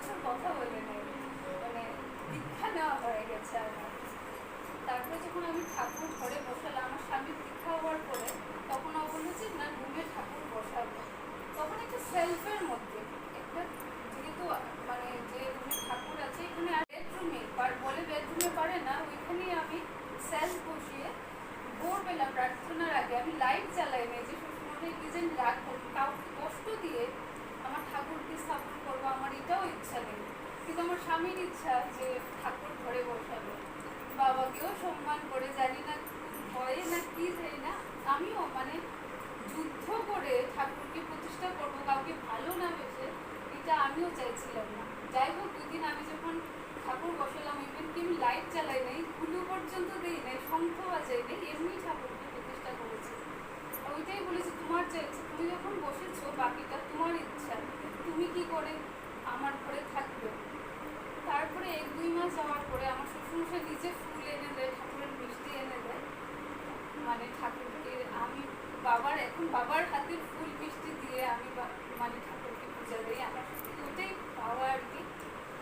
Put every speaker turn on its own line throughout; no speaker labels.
বছর কথা বলে নেই, মানে দীক্ষা নেওয়া হয়ে গেছে আমার। তারপরে যখন আমি ঠাকুর ঘরে বসালাম, আমার স্বামীর দীক্ষা হওয়ার পরে, তখন ও বললো যে না, রুমে ঠাকুর বসাবো। তখন একটা সেলফের মধ্যে একটা, যেহেতু মানে যে রুমে ঠাকুর আছে এখানে, আর বেডরুমে বলে বেডরুমে পারে না, ওইখানেই আমি সেলফ বসিয়ে ভোরবেলা প্রার্থনার আগে আমি লাইট জ্বালাই না, যে শ্বশুরমশাই ডিজাইন রাখবো, কাউকে কষ্ট দিয়ে আমার ঠাকুরকে স্থাপন করবো, আমার এটাও ইচ্ছা নেই। কিন্তু আমার স্বামীর ইচ্ছা যে ঠাকুর ঘরে বসাবে, বাবাকেও সম্মান করে, জানি না ভয়ে না কি জানি না, আমিও মানে যুদ্ধ করে ঠাকুরকে প্রতিষ্ঠা করবো কাউকে ভালো না বেসে, এটা আমিও চাইছিলাম না। যাই হোক, দুদিন আমি যখন ঠাকুর বসালাম, ইভেন কি আমি লাইট জ্বালাই নাই, কুলু পর্যন্ত দিই নাই, শঙ্খ বাজাই নাই, এমনি ঠাকুরকে প্রতিষ্ঠা করেছি। ওইটাই বলেছি, তোমার চাইছে, তুমি যখন বসেছো বাকিটা তোমার ইচ্ছা, তুমি কি করে আমার ঘরে থাকবে। তারপরে 1-2 মাস যাওয়ার পরে আমার শ্বশুরমশাই নিজে ফুল এনে দেয়, ঠাকুরের মিষ্টি এনে দেয়, মানে ঠাকুরকে আমি বাবার হাতের ফুল মিষ্টি দিয়ে আমি মানে ঠাকুরকে পূজা দিই। আমার ওটাই পাওয়া আর কি।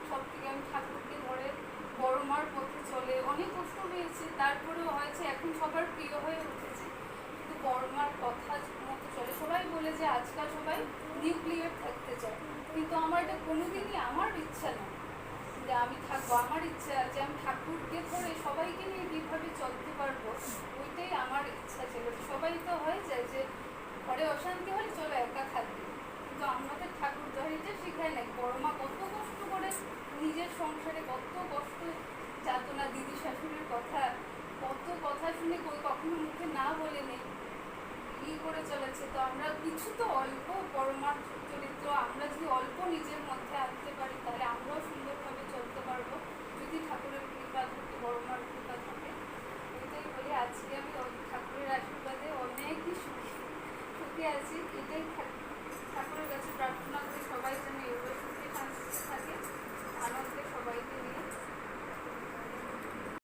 সব থেকে আমি ঠাকুরকে ধরে বড় মার পথে চলে, অনেক কষ্ট পেয়েছি, তারপরেও হয়েছে এখন সবার প্রিয় হয়ে উঠেছে, কিন্তু বড় মার কথা মতো চলে। সবাই বলে যে আজকাল সবাই নিউক্লিয়ার থাকতে চায়, কিন্তু আমার এটা কোনোদিনই আমার ইচ্ছা না যে আমি থাকবো। আমার ইচ্ছা যে আমি ঠাকুরকে ধরে সবাইকে নিয়ে কীভাবে চলতে পারবো, ওইটাই আমার ইচ্ছা ছিল। সবাই তো হয়ে যায় যে ঘরে অশান্তি হলে চলো একা থাকবে, কিন্তু আমাদের ঠাকুর ধরিটা শেখায় নাই। বড় মা কত কষ্ট করে নিজের সংসারে, কত কষ্ট, যাতনা, দিদি শাশুড়ির কথা, কত কথা শুনে কখনো মুখে না বলে নেই, ই করে চলেছে। তো আমরা কিছু তো অল্প পরমার চরিত্র আমরা যদি অল্প নিজের মধ্যে আনতে পারি, তাহলে আমরাও সুন্দরভাবে চলতে পারবো, যদি ঠাকুরের কৃপা থাকে, বড়মার কৃপা থাকে। এটাই বলি, আজকে আমি ঠাকুরের আশীর্বাদে অনেকই সুখী আছি। এটাই ঠাকুরের কাছে প্রার্থনা